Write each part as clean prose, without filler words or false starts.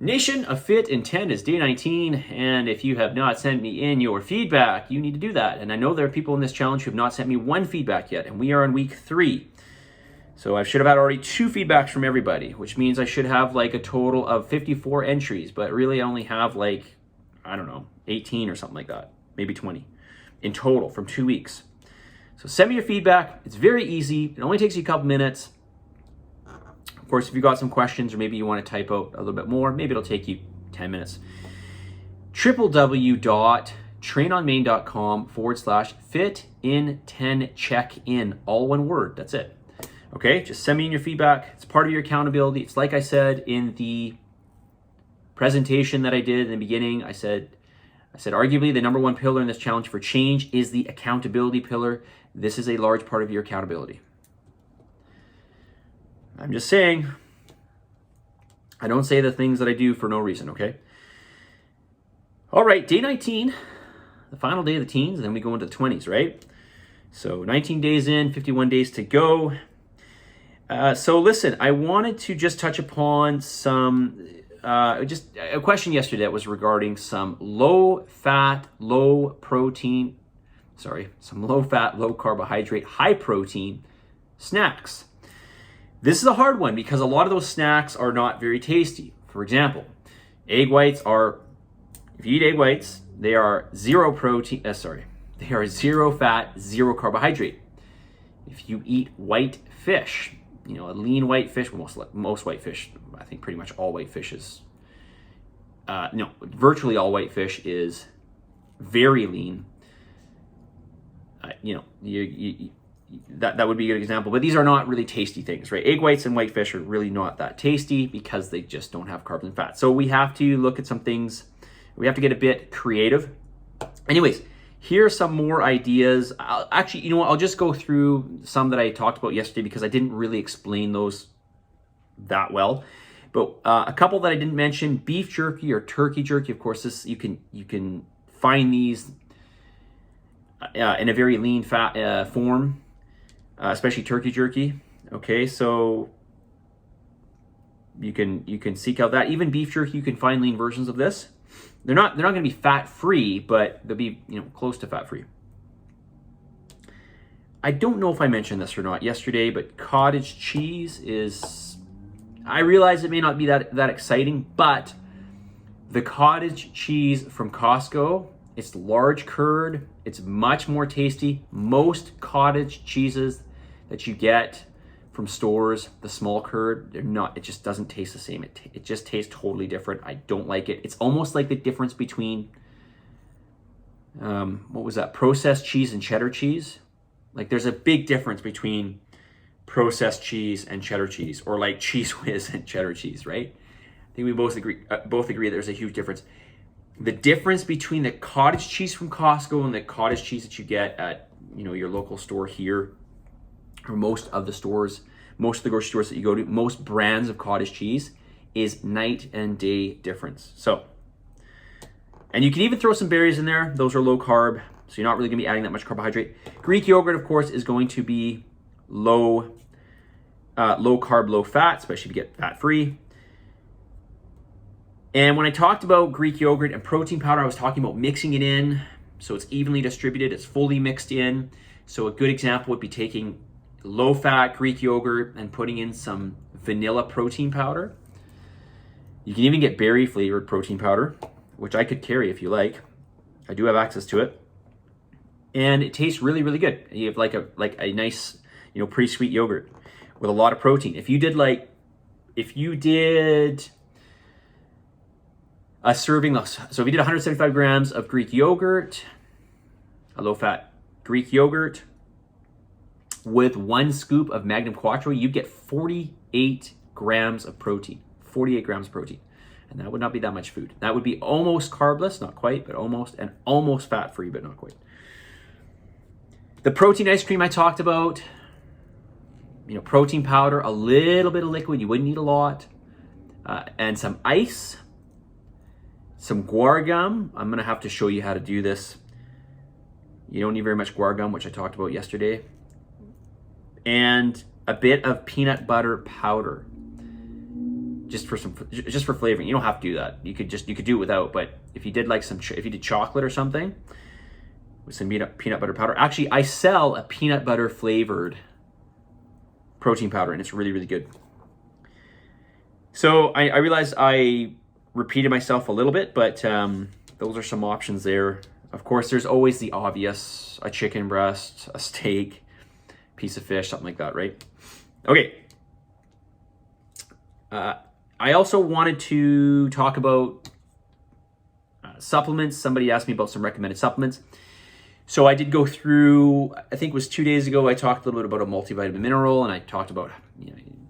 Nation of Fit and 10 is day 19, and if you have not sent me in your feedback, you need to do that. And I know there are people in this challenge who have not sent me one feedback yet, and we are on week 3. So I should have had already 2 feedbacks from everybody, which means I should have like a total of 54 entries, but really I only have like, I don't know, 18 or something like that, maybe 20 in total from 2 weeks. So send me your feedback. It's very easy. It only takes you a couple minutes. Of course, if you've got some questions or maybe you want to type out a little bit more, maybe it'll take you 10 minutes. www.trainonmain.com/fit-in-10-check-in. All one word. That's it. Okay, just send me in your feedback. It's part of your accountability. It's like I said in the presentation that I did in the beginning. I said arguably the number one pillar in this challenge for change is the accountability pillar. This is a large part of your accountability. I'm just saying, I don't say the things that I do for no reason, okay? All right, day 19, the final day of the teens, and then we go into the 20s, right? So 19 days in, 51 days to go. So listen, I wanted to just touch upon some, just a question yesterday that was regarding some low-fat, low-protein, some low-fat, low-carbohydrate, high-protein snacks. This is a hard one because a lot of those snacks are not very tasty. For example, egg whites are, if you eat egg whites, they are zero protein, they are zero fat, zero carbohydrate. If you eat white fish, you know, a lean white fish, most white fish, I think pretty much all white fish is, virtually all white fish is very lean. That would be a good example, but these are not really tasty things, right? Egg whites and white fish are really not that tasty because they just don't have carbs and fat. So we have to look at some things. We have to get a bit creative. Anyways, here are some more ideas. I'll just go through some that I talked about yesterday because I didn't really explain those that well. But a couple that I didn't mention: beef jerky or turkey jerky. Of course, you can find these in a very lean fat form. Especially turkey jerky. Okay, so you can seek out that. Even beef jerky, you can find lean versions of this. They're not going to be fat free, but they'll be close to fat free. I don't know if I mentioned this or not yesterday, but cottage cheese is. I realize it may not be that exciting, but the cottage cheese from Costco, it's large curd. It's much more tasty. Most cottage cheeses that you get from stores, the small curd, they're not, it just doesn't taste the same. It just tastes totally different. I don't like it. It's almost like the difference between, processed cheese and cheddar cheese. Like there's a big difference between processed cheese and cheddar cheese, or like Cheese Whiz and cheddar cheese, right? I think we both agree there's a huge difference. The difference between the cottage cheese from Costco and the cottage cheese that you get at your local store here, or most of the grocery stores that you go to, most brands of cottage cheese, is night and day difference. So, and you can even throw some berries in there. Those are low carb, so you're not really gonna be adding that much carbohydrate. Greek yogurt, of course, is going to be low carb, low fat, especially if you get fat free. And when I talked about Greek yogurt and protein powder, I was talking about mixing it in so it's evenly distributed, it's fully mixed in. So a good example would be taking low-fat Greek yogurt and putting in some vanilla protein powder. You can even get berry-flavored protein powder, which I could carry if you like. I do have access to it. And it tastes really, really good. You have like a nice, pretty sweet yogurt with a lot of protein. If you did a serving, so if you did 175 grams of Greek yogurt, a low-fat Greek yogurt, with 1 scoop of Magnum Quattro, you get 48 grams of protein. 48 grams of protein. And that would not be that much food. That would be almost carbless, not quite, but almost, and almost fat-free, but not quite. The protein ice cream I talked about, protein powder, a little bit of liquid, you wouldn't need a lot, and some ice, some guar gum. I'm going to have to show you how to do this. You don't need very much guar gum, which I talked about yesterday. And a bit of peanut butter powder. just for flavoring. You don't have to do that. You could do it without. But if you did like if you did chocolate or something with some peanut butter powder. Actually, I sell a peanut butter flavored protein powder, and it's really, really good. So I realized I repeated myself a little bit, but those are some options there. Of course, there's always the obvious: a chicken breast, a steak, piece of fish, something like that, right? Okay. I also wanted to talk about supplements. Somebody asked me about some recommended supplements. So I did go through, I think it was 2 days ago, I talked a little bit about a multivitamin mineral, and I talked about,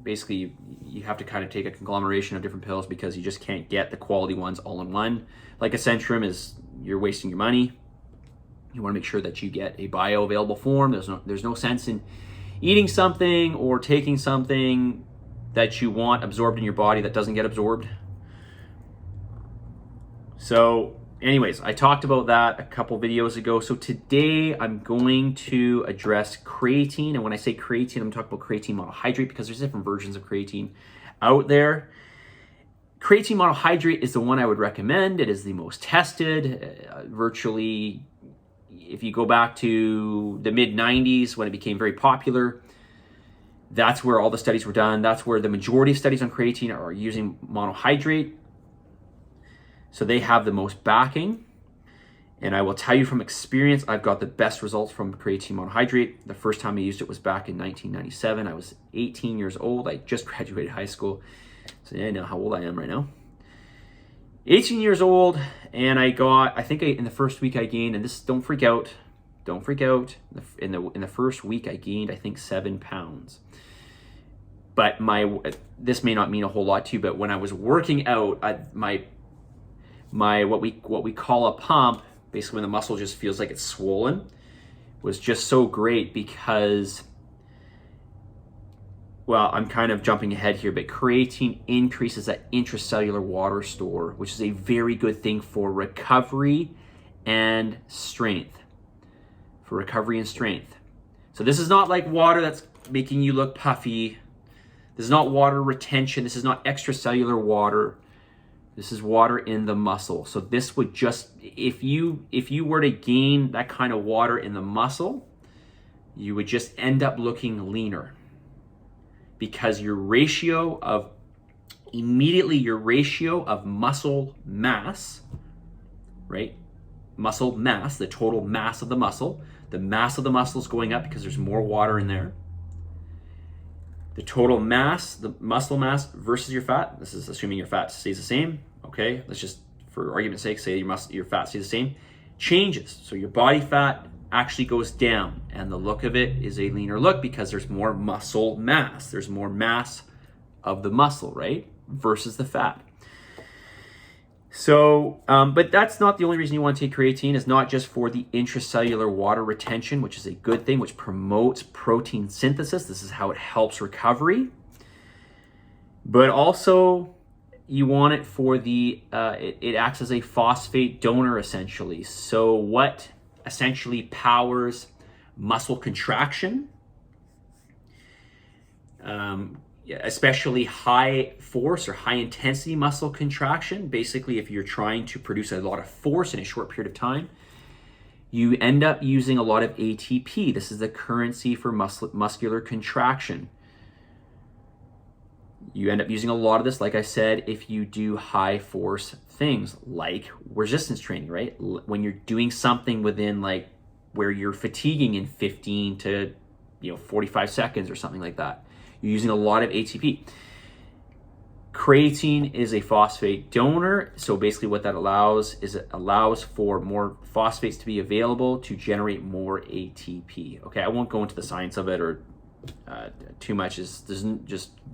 basically you have to kind of take a conglomeration of different pills because you just can't get the quality ones all in one. Like a Centrum you're wasting your money. You want to make sure that you get a bioavailable form. There's no sense in eating something or taking something that you want absorbed in your body that doesn't get absorbed. So anyways, I talked about that a couple videos ago. So today I'm going to address creatine. And when I say creatine, I'm talking about creatine monohydrate because there's different versions of creatine out there. Creatine monohydrate is the one I would recommend. It is the most tested. Virtually, if you go back to the mid-90s when it became very popular, that's where all the studies were done. That's where the majority of studies on creatine are using monohydrate. So they have the most backing. And I will tell you from experience, I've got the best results from creatine monohydrate. The first time I used it was back in 1997. I was 18 years old. I just graduated high school. So yeah, I know how old I am right now. 18 years old, and I think in the first week I gained, and this, don't freak out. In the first week I gained, I think 7 pounds. But this may not mean a whole lot to you, but when I was working out, my what we call a pump, basically when the muscle just feels like it's swollen, was just so great because, well, I'm kind of jumping ahead here, but creatine increases that intracellular water store, which is a very good thing for recovery and strength. So this is not like water that's making you look puffy. This is not water retention. This is not extracellular water. This is water in the muscle. So this would just, if you were to gain that kind of water in the muscle, you would just end up looking leaner because your ratio of muscle mass, right? Muscle mass, the total mass of the muscle is going up because there's more water in there. The total mass, the muscle mass versus your fat, this is assuming your fat stays the same, okay? Let's just, for argument's sake, say your fat stays the same, changes. So your body fat actually goes down, and the look of it is a leaner look because there's more muscle mass. There's more mass of the muscle, right? Versus the fat. So, but that's not the only reason you want to take creatine. It's not just for the intracellular water retention, which is a good thing, which promotes protein synthesis. This is how it helps recovery. But also, you want it for it acts as a phosphate donor, essentially. So what essentially powers muscle contraction, especially high force or high intensity muscle contraction. Basically, if you're trying to produce a lot of force in a short period of time, you end up using a lot of ATP. This is the currency for muscular contraction. You end up using a lot of this, like I said, if you do high force things like resistance training, right? When you're doing something within like where you're fatiguing in 15 to 45 seconds or something like that. You're using a lot of ATP. Creatine is a phosphate donor. So basically what that allows is it allows for more phosphates to be available to generate more ATP. Okay, I won't go into the science of it or too much. Just you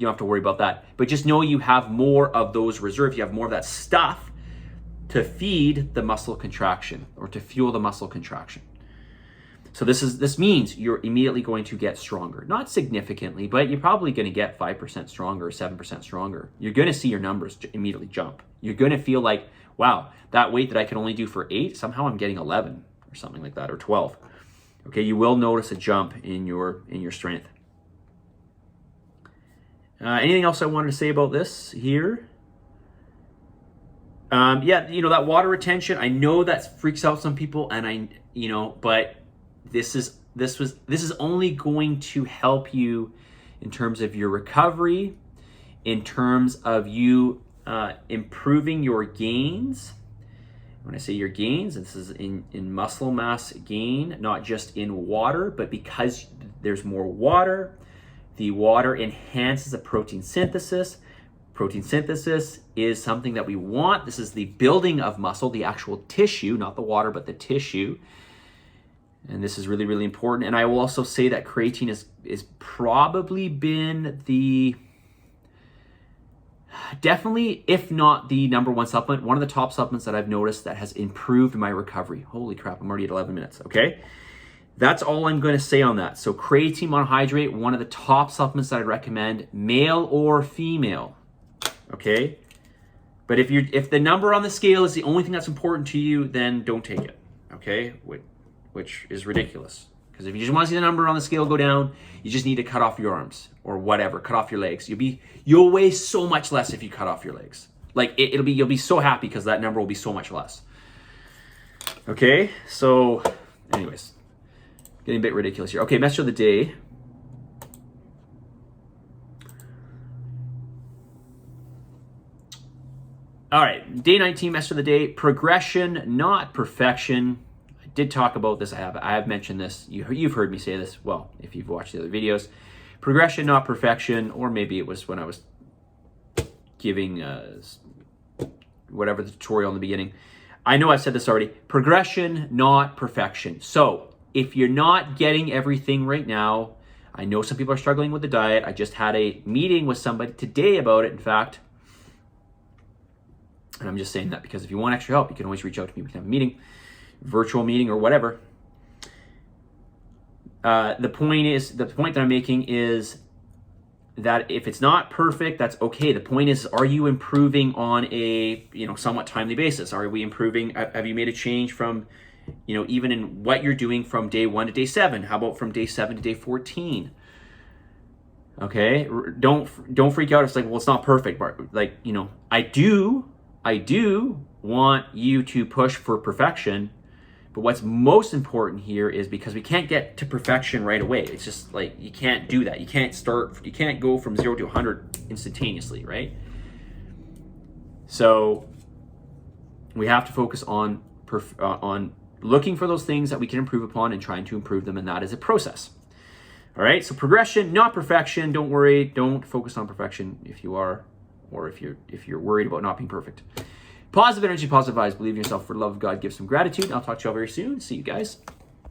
don't have to worry about that. But just know you have more of those reserves. You have more of that stuff to feed the muscle contraction or to fuel the muscle contraction. So this means you're immediately going to get stronger. Not significantly, but you're probably going to get 5% stronger or 7% stronger. You're going to see your numbers immediately jump. You're going to feel like, wow, that weight that I can only do for 8, somehow I'm getting 11 or something like that, or 12. Okay, you will notice a jump in your strength. Anything else I wanted to say about this here? Yeah, that water retention, I know that freaks out some people, and but this is only going to help you in terms of your recovery, in terms of you improving your gains. When I say your gains, this is in muscle mass gain, not just in water, but because there's more water, the water enhances the protein synthesis. Protein synthesis is something that we want. This is the building of muscle, the actual tissue, not the water, but the tissue. And this is really, really important. And I will also say that creatine is probably been definitely, if not the number one supplement, one of the top supplements that I've noticed that has improved my recovery. Holy crap, I'm already at 11 minutes, okay? That's all I'm going to say on that. So creatine monohydrate, one of the top supplements that I'd recommend, male or female. Okay, but if the number on the scale is the only thing that's important to you, then don't take it. Okay, which is ridiculous, because if you just want to see the number on the scale go down, you just need to cut off your arms or whatever, cut off your legs. You'll weigh so much less if you cut off your legs. Like you'll be so happy because that number will be so much less. Okay, so anyways, getting a bit ridiculous here. Okay, message of the day. All right, day 19 message of the day, progression, not perfection. I did talk about this. I have mentioned this. You've heard me say this. Well, if you've watched the other videos, progression, not perfection, or maybe it was when I was giving whatever the tutorial in the beginning. I know I've said this already. Progression, not perfection. So if you're not getting everything right now, I know some people are struggling with the diet. I just had a meeting with somebody today about it, in fact. And I'm just saying that because if you want extra help, you can always reach out to me. We can have a meeting, virtual meeting or whatever. The point that I'm making is that if it's not perfect, that's okay. The point is, are you improving on a somewhat timely basis? Are we improving? Have you made a change from, even in what you're doing from day 1 to day 7? How about from day 7 to day 14? Okay, don't freak out. It's like, well, it's not perfect, but like, I do want you to push for perfection, but what's most important here is because we can't get to perfection right away. It's just like, you can't do that. You can't go from 0 to 100 instantaneously, right? So we have to focus on looking for those things that we can improve upon and trying to improve them, and that is a process. All right, so progression, not perfection. Don't worry, don't focus on perfection if you are, or if you're worried about not being perfect. Positive energy, positive vibes, believe in yourself, for the love of God, give some gratitude. I'll talk to you all very soon. See you guys.